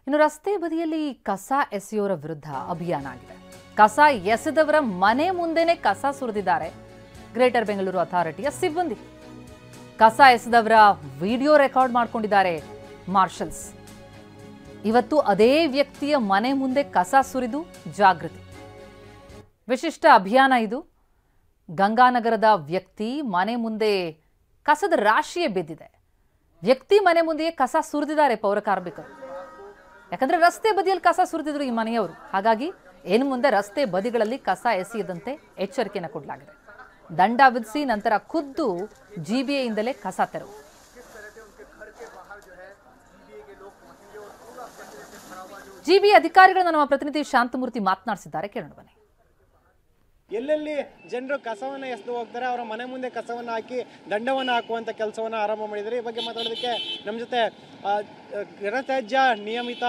ಇನ್ನು ರಸ್ತೆ ಬದಿಯಲ್ಲಿ ಕಸ ಎಸೆಯೋರ ವಿರುದ್ಧ ಅಭಿಯಾನ ಆಗಿದೆ. ಕಸ ಎಸೆದವರ ಮನೆ ಮುಂದೆನೇ ಕಸ ಸುರಿದಿದ್ದಾರೆ ಗ್ರೇಟರ್ ಬೆಂಗಳೂರು ಅಥಾರಿಟಿಯ ಸಿಬ್ಬಂದಿ. ಕಸ ಎಸೆದವರ ವಿಡಿಯೋ ರೆಕಾರ್ಡ್ ಮಾಡಿಕೊಂಡಿದ್ದಾರೆ ಮಾರ್ಷಲ್ಸ್. ಇವತ್ತು ಅದೇ ವ್ಯಕ್ತಿಯ ಮನೆ ಮುಂದೆ ಕಸ ಸುರಿದು ಜಾಗೃತಿ. ವಿಶಿಷ್ಟ ಅಭಿಯಾನ ಇದು. ಗಂಗಾನಗರದ ವ್ಯಕ್ತಿ ಮನೆ ಮುಂದೆ ಕಸದ ರಾಶಿಯೇ ಬಿದ್ದಿದೆ. ವ್ಯಕ್ತಿ ಮನೆ ಮುಂದೆಯೇ ಕಸ ಸುರಿದಿದ್ದಾರೆ ಪೌರ ಕಾರ್ಮಿಕರು. ಯಾಕಂದ್ರೆ ರಸ್ತೆ ಬದಿಯಲ್ಲಿ ಕಸ ಸುರಿದಿದ್ರು ಈ ಮನೆಯವರು. ಹಾಗಾಗಿ ಇನ್ನು ಮುಂದೆ ರಸ್ತೆ ಬದಿಗಳಲ್ಲಿ ಕಸ ಎಸೆಯದಂತೆ ಎಚ್ಚರಿಕೆಯನ್ನು ಕೊಡಲಾಗಿದೆ. ದಂಡ ವಿಧಿಸಿ ನಂತರ ಖುದ್ದು ಜಿಬಿಎಯಿಂದಲೇ ಕಸ ತೆರವು. ಜಿಬಿಎ ಅಧಿಕಾರಿಗಳನ್ನು ನಮ್ಮ ಪ್ರತಿನಿಧಿ ಶಾಂತಮೂರ್ತಿ ಮಾತನಾಡಿಸಿದ್ದಾರೆ, ಕೇಳೋಣ ಬನ್ನಿ. ಎಲ್ಲೆಲ್ಲಿ ಜನರು ಕಸವನ್ನು ಎಸೆದು ಹೋಗ್ತಾರೆ ಅವರ ಮನೆ ಮುಂದೆ ಕಸವನ್ನು ಹಾಕಿ ದಂಡವನ್ನು ಹಾಕುವಂಥ ಕೆಲಸವನ್ನು ಆರಂಭ ಮಾಡಿದ್ದಾರೆ. ಈ ಬಗ್ಗೆ ಮಾತಾಡೋದಕ್ಕೆ ನಮ್ಮ ಜೊತೆ ಘನತ್ಯಾಜ್ಯ ನಿಯಮಿತ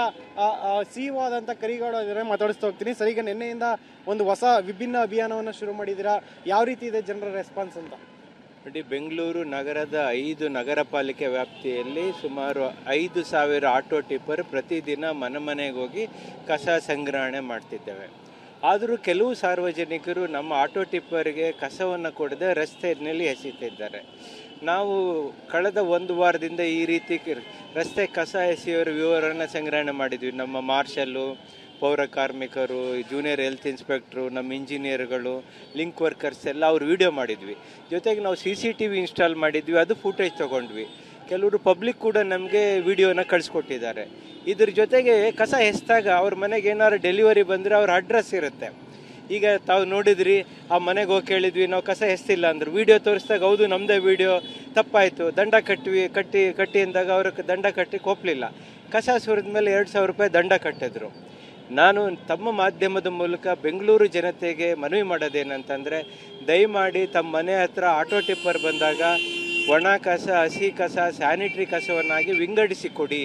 ಸಿಇಒ ಆದಂಥ ಕರಿಗೌಡ ಅವರೇ ಮಾತಾಡಿಸ್ತಾ ಹೋಗ್ತೀನಿ. ಸರ್, ಈಗ ನಿನ್ನೆಯಿಂದ ಒಂದು ಹೊಸ ವಿಭಿನ್ನ ಅಭಿಯಾನವನ್ನು ಶುರು ಮಾಡಿದ್ದೀರಾ, ಯಾವ ರೀತಿ ಇದೆ ಜನರ ರೆಸ್ಪಾನ್ಸ್ ಅಂತ? ನೋಡಿ, ಬೆಂಗಳೂರು ನಗರದ 5 ನಗರ ಪಾಲಿಕೆ ವ್ಯಾಪ್ತಿಯಲ್ಲಿ ಸುಮಾರು 5,000 ಆಟೋ ಟಿಪ್ಪರ್ ಪ್ರತಿದಿನ ಮನೆಗೆ ಹೋಗಿ ಕಸ ಸಂಗ್ರಹಣೆ ಮಾಡ್ತಿದ್ದೇವೆ. ಆದರೂ ಕೆಲವು ಸಾರ್ವಜನಿಕರು ನಮ್ಮ ಆಟೋ ಟಿಪ್ಪರ್ಗೆ ಕಸವನ್ನು ಕೊಡದೆ ರಸ್ತೆಯಲ್ಲಿ ಎಸೆಯುತ್ತಿದ್ದಾರೆ. ನಾವು ಕಳೆದ 1 ವಾರದಿಂದ ಈ ರೀತಿ ರಸ್ತೆ ಕಸ ಎಸೆಯೋರ ವಿವರವನ್ನು ಸಂಗ್ರಹಣೆ ಮಾಡಿದ್ವಿ. ನಮ್ಮ ಮಾರ್ಷಲ್ಲು, ಪೌರ ಕಾರ್ಮಿಕರು, ಜೂನಿಯರ್ ಹೆಲ್ತ್ ಇನ್ಸ್ಪೆಕ್ಟ್ರು, ನಮ್ಮ ಇಂಜಿನಿಯರ್ಗಳು, ಲಿಂಕ್ ವರ್ಕರ್ಸ್ ಎಲ್ಲ ಅವ್ರು ವಿಡಿಯೋ ಮಾಡಿದ್ವಿ. ಜೊತೆಗೆ ನಾವು CCTV ಇನ್ಸ್ಟಾಲ್ ಮಾಡಿದ್ವಿ, ಅದು ಫುಟೇಜ್ ತೊಗೊಂಡ್ವಿ. ಕೆಲವರು ಪಬ್ಲಿಕ್ ಕೂಡ ನಮಗೆ ವಿಡಿಯೋನ ಕಳಿಸ್ಕೊಟ್ಟಿದ್ದಾರೆ. ಇದ್ರ ಜೊತೆಗೆ ಕಸ ಎಸ್ದಾಗ ಅವ್ರ ಮನೆಗೆ ಏನಾದ್ರು ಡೆಲಿವರಿ ಬಂದರೆ ಅವ್ರ ಅಡ್ರೆಸ್ ಇರುತ್ತೆ. ಈಗ ತಾವು ನೋಡಿದ್ರಿ, ಆ ಮನೆಗೆ ಹೋಗಿ ಕೇಳಿದ್ವಿ, ನಾವು ಕಸ ಎಸ್ತಿಲ್ಲ ಅಂದರು. ವಿಡಿಯೋ ತೋರಿಸಿದಾಗ ಹೌದು ನಮ್ಮದೇ ವಿಡಿಯೋ, ತಪ್ಪಾಯಿತು, ದಂಡ ಕಟ್ಟಿ ಅಂದಾಗ ಅವ್ರಿಗೆ ದಂಡ ಕಟ್ಟಿಕ್ಕೆ ಒಪ್ಪಲಿಲ್ಲ. ಕಸ ಸುರಿದ ಮೇಲೆ 2,000 ರೂಪಾಯಿ ದಂಡ ಕಟ್ಟಿದ್ರು. ನಾನು ತಮ್ಮ ಮಾಧ್ಯಮದ ಮೂಲಕ ಬೆಂಗಳೂರು ಜನತೆಗೆ ಮನವಿ ಮಾಡೋದೇನಂತಂದರೆ, ದಯಮಾಡಿ ತಮ್ಮ ಮನೆ ಹತ್ರ ಆಟೋ ಟಿಪ್ಪರ್ ಬಂದಾಗ ಒಣ ಕಸ, ಹಸಿ ಕಸ, ಸ್ಯಾನಿಟ್ರಿ ಕಸವನ್ನಾಗಿ ವಿಂಗಡಿಸಿ ಕೊಡಿ.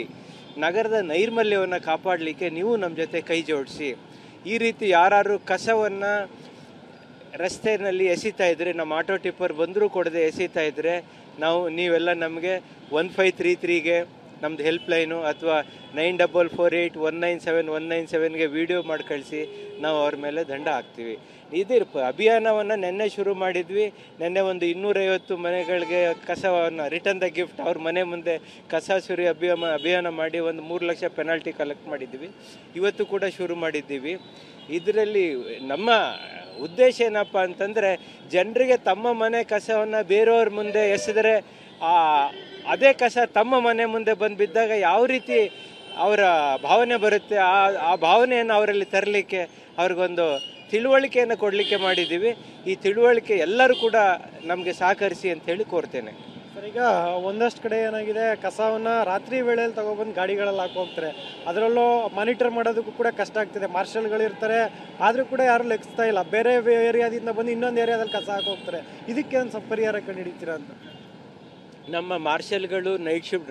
ನಗರದ ನೈರ್ಮಲ್ಯವನ್ನು ಕಾಪಾಡಲಿಕ್ಕೆ ನೀವು ನಮ್ಮ ಜೊತೆ ಕೈ ಜೋಡಿಸಿ. ಈ ರೀತಿ ಯಾರು ಕಸವನ್ನು ರಸ್ತೆಯಲ್ಲಿ ಎಸಿತಾ ಇದ್ದರೆ, ನಮ್ಮ ಆಟೋ ಟಿಪ್ಪರ್ ಬಂದರೂ ಕೊಡದೆ ಎಸಿತಾ ಇದ್ದರೆ, ನೀವೆಲ್ಲ ನಮಗೆ 1533ಗೆ ನಮ್ಮದು ಹೆಲ್ಪ್ಲೈನು ಅಥವಾ 9448197197ಗೆ ವಿಡಿಯೋ ಮಾಡಿ ಕಳಿಸಿ, ನಾವು ಅವ್ರ ಮೇಲೆ ದಂಡ ಹಾಕ್ತೀವಿ. ಇದೇ ಅಭಿಯಾನವನ್ನು ನಿನ್ನೆ ಶುರು ಮಾಡಿದ್ವಿ. ನಿನ್ನೆ ಒಂದು 250 ಮನೆಗಳಿಗೆ ಕಸವನ್ನು ರಿಟರ್ನ್ ದ ಗಿಫ್ಟ್ ಅವ್ರ ಮನೆ ಮುಂದೆ ಕಸ ಸುರಿ ಅಭಿಯಾನ ಮಾಡಿ ಒಂದು 3 ಲಕ್ಷ ಪೆನಾಲ್ಟಿ ಕಲೆಕ್ಟ್ ಮಾಡಿದ್ದೀವಿ. ಇವತ್ತು ಕೂಡ ಶುರು ಮಾಡಿದ್ದೀವಿ. ಇದರಲ್ಲಿ ನಮ್ಮ ಉದ್ದೇಶ ಏನಪ್ಪ ಅಂತಂದರೆ, ಜನರಿಗೆ ತಮ್ಮ ಮನೆ ಕಸವನ್ನು ಬೇರೆಯವ್ರ ಮುಂದೆ ಎಸೆದರೆ ಅದೇ ಕಸ ತಮ್ಮ ಮನೆ ಮುಂದೆ ಬಂದು ಬಿದ್ದಾಗ ಯಾವ ರೀತಿ ಅವರ ಭಾವನೆ ಬರುತ್ತೆ, ಆ ಭಾವನೆಯನ್ನು ಅವರಲ್ಲಿ ತರಲಿಕ್ಕೆ ಅವ್ರಿಗೊಂದು ತಿಳುವಳಿಕೆಯನ್ನು ಕೊಡಲಿಕ್ಕೆ ಮಾಡಿದ್ದೀವಿ. ಈ ತಿಳುವಳಿಕೆ ಎಲ್ಲರೂ ಕೂಡ ನಮಗೆ ಸಹಕರಿಸಿ ಅಂತ ಹೇಳಿ ಕೋರ್ತೇನೆ. ಸರ್, ಈಗ ಒಂದಷ್ಟು ಕಡೆ ಏನಾಗಿದೆ, ಕಸವನ್ನು ರಾತ್ರಿ ವೇಳೆಯಲ್ಲಿ ತಗೊಬಂದು ಗಾಡಿಗಳಲ್ಲಿ ಹಾಕೋಗ್ತಾರೆ. ಅದರಲ್ಲೂ ಮಾನಿಟರ್ ಮಾಡೋದಕ್ಕೂ ಕೂಡ ಕಷ್ಟ ಆಗ್ತಿದೆ. ಮಾರ್ಷಲ್ಗಳಿರ್ತಾರೆ, ಆದರೂ ಕೂಡ ಯಾರು ಲೆಕ್ಕಿಸ್ತಾ ಇಲ್ಲ. ಬೇರೆ ಏರಿಯಾದಿಂದ ಬಂದು ಇನ್ನೊಂದು ಏರಿಯಾದಲ್ಲಿ ಕಸ ಹಾಕೋಗ್ತಾರೆ. ಇದಕ್ಕೆ ಒಂದು ಸ್ವಲ್ಪ ಪರಿಹಾರ ಕಂಡುಹಿಡಿತೀರಾ ಅಂತ? ನಮ್ಮ ಮಾರ್ಷಲ್ಗಳು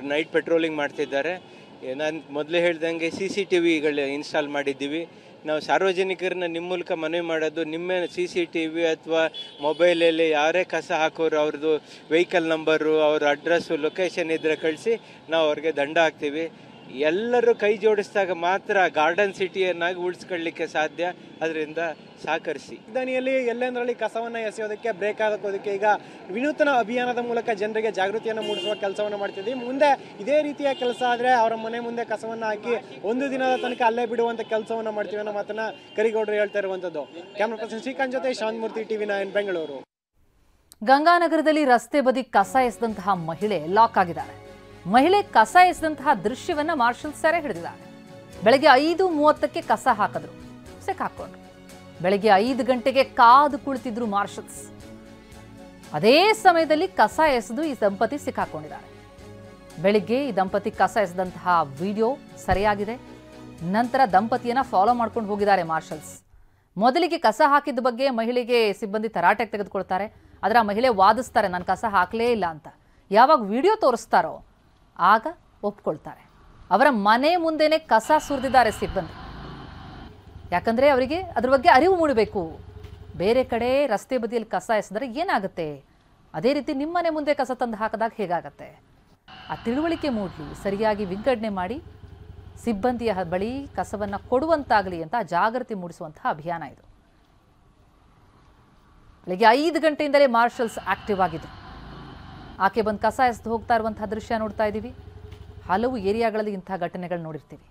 ನೈಟ್ ಪೆಟ್ರೋಲಿಂಗ್ ಮಾಡ್ತಿದ್ದಾರೆ. ನಾನು ಮೊದಲೇ ಹೇಳ್ದಂಗೆ CCTVಗಳು ಇನ್ಸ್ಟಾಲ್ ಮಾಡಿದ್ದೀವಿ. ನಾವು ಸಾರ್ವಜನಿಕರನ್ನ ನಿಮ್ಮ ಮೂಲಕ ಮನವಿ ಮಾಡೋದು, ನಿಮ್ಮ CCTV ಅಥವಾ ಮೊಬೈಲಲ್ಲಿ ಯಾರೇ ಕಸ ಹಾಕೋರು ಅವ್ರದ್ದು ವೆಹಿಕಲ್ ನಂಬರು, ಅವ್ರ ಅಡ್ರೆಸ್ಸು, ಲೊಕೇಶನ್ ಇದ್ದರೆ ಕಳಿಸಿ ನಾವು ಅವ್ರಿಗೆ ದಂಡ ಹಾಕ್ತೀವಿ. ಎಲ್ಲರೂ ಕೈ ಜೋಡಿಸಿದಾಗ ಮಾತ್ರ ಗಾರ್ಡನ್ ಸಿಟಿಯನ್ನಾಗಿ ಉಳಿಸ್ಕೊಳ್ಳಿಕ್ಕೆ ಸಾಧ್ಯ. ಅದರಿಂದ ಸಹಕರಿಸಿ. ರಾಜಧಾನಿಯಲ್ಲಿ ಎಲ್ಲೆಂದರಲ್ಲಿ ಕಸವನ್ನು ಎಸೆಯೋದಕ್ಕೆ ಬ್ರೇಕ್ ಹಾಕೋದಕ್ಕೆ ಈಗ ವಿನೂತನ ಅಭಿಯಾನದ ಮೂಲಕ ಜನರಿಗೆ ಜಾಗೃತಿಯನ್ನು ಮೂಡಿಸುವ ಕೆಲಸವನ್ನು ಮಾಡ್ತಿದ್ದೀವಿ. ಮುಂದೆ ಇದೇ ರೀತಿಯ ಕೆಲಸ ಆದರೆ ಅವರ ಮನೆ ಮುಂದೆ ಕಸವನ್ನು ಹಾಕಿ 1 ದಿನದ ತನಕ ಅಲ್ಲೇ ಬಿಡುವಂಥ ಕೆಲಸವನ್ನು ಮಾಡ್ತೀವಿ ಅನ್ನೋ ಮಾತನ್ನ ಕರಿಗೌಡರು ಹೇಳ್ತಾ ಇರುವಂಥದ್ದು. ಕ್ಯಾಮ್ರಾ ಪರ್ಸನ್ ಶ್ರೀಕಾಂತ್ ಜೊತೆ ಶಾಂತಮೂರ್ತಿ, TV9 ಬೆಂಗಳೂರು. ಗಂಗಾನಗರದಲ್ಲಿ ರಸ್ತೆ ಬದಿ ಕಸ ಎಸೆದಂತಹ ಮಹಿಳೆ ಲಾಕ್ ಆಗಿದ್ದಾರೆ. ಮಹಿಳೆ ಕಸ ಎಸೆದಂತಹ ದೃಶ್ಯವನ್ನ ಮಾರ್ಷಲ್ ಸೆರೆ ಹಿಡಿದಿದ್ದಾರೆ. ಬೆಳಗ್ಗೆ 5:30ಕ್ಕೆ ಕಸ ಹಾಕಿದ್ರು, ಸಿಕ್ಕಾಕೊಂಡ್ರು. ಬೆಳಗ್ಗೆ 5 ಗಂಟೆಗೆ ಕಾದು ಕುಳಿತಿದ್ರು ಮಾರ್ಷಲ್ಸ್. ಅದೇ ಸಮಯದಲ್ಲಿ ಕಸ ಎಸೆದು ಈ ದಂಪತಿ ಸಿಕ್ಕಾಕೊಂಡಿದ್ದಾರೆ. ಬೆಳಿಗ್ಗೆ ಈ ದಂಪತಿ ಕಸ ಎಸೆದಂತಹ ವಿಡಿಯೋ ಸರಿಯಾಗಿದೆ. ನಂತರ ದಂಪತಿಯನ್ನ ಫಾಲೋ ಮಾಡ್ಕೊಂಡು ಹೋಗಿದ್ದಾರೆ ಮಾರ್ಷಲ್ಸ್. ಮೊದಲಿಗೆ ಕಸ ಹಾಕಿದ ಬಗ್ಗೆ ಮಹಿಳೆಗೆ ಸಿಬ್ಬಂದಿ ತರಾಟೆಗೆ ತೆಗೆದುಕೊಳ್ತಾರೆ. ಆದರೆ ಆ ಮಹಿಳೆ ವಾದಿಸ್ತಾರೆ, ನಾನು ಕಸ ಹಾಕಲೇ ಇಲ್ಲ ಅಂತ. ಯಾವಾಗ ವಿಡಿಯೋ ತೋರಿಸ್ತಾರೋ ಆಗ ಒಪ್ಕೊಳ್ತಾರೆ. ಅವರ ಮನೆ ಮುಂದೆನೇ ಕಸ ಸುರಿದಿದ್ದಾರೆ ಸಿಬ್ಬಂದಿ. ಯಾಕಂದರೆ ಅವರಿಗೆ ಅದ್ರ ಬಗ್ಗೆ ಅರಿವು ಮೂಡಬೇಕು. ಬೇರೆ ಕಡೆ ರಸ್ತೆ ಬದಿಯಲ್ಲಿ ಕಸ ಎಸೆದರೆ ಏನಾಗುತ್ತೆ, ಅದೇ ರೀತಿ ನಿಮ್ಮನೆ ಮುಂದೆ ಕಸ ತಂದು ಹಾಕಿದಾಗ ಹೇಗಾಗತ್ತೆ, ಆ ತಿಳುವಳಿಕೆ ಮೂಡಲಿ, ಸರಿಯಾಗಿ ವಿಂಗಡಣೆ ಮಾಡಿ ಸಿಬ್ಬಂದಿಯ ಬಳಿ ಕಸವನ್ನು ಕೊಡುವಂತಾಗಲಿ ಅಂತ ಜಾಗೃತಿ ಮೂಡಿಸುವಂತಹ ಅಭಿಯಾನ ಇದು. ಬೆಳಗ್ಗೆ 5 ಗಂಟೆಯಿಂದಲೇ ಮಾರ್ಷಲ್ಸ್ ಆಕ್ಟಿವ್ ಆಗಿದ್ರು. ಆಕೆ ಬಂದು ಕಸ ಎಸೆದು ಹೋಗ್ತಾ ಇರುವಂತಹ ದೃಶ್ಯ ನೋಡ್ತಾ ಇದ್ದೀವಿ. ಹಲವು ಏರಿಯಾಗಳಲ್ಲಿ ಇಂತಹ ಘಟನೆಗಳು ನೋಡಿರ್ತೀವಿ.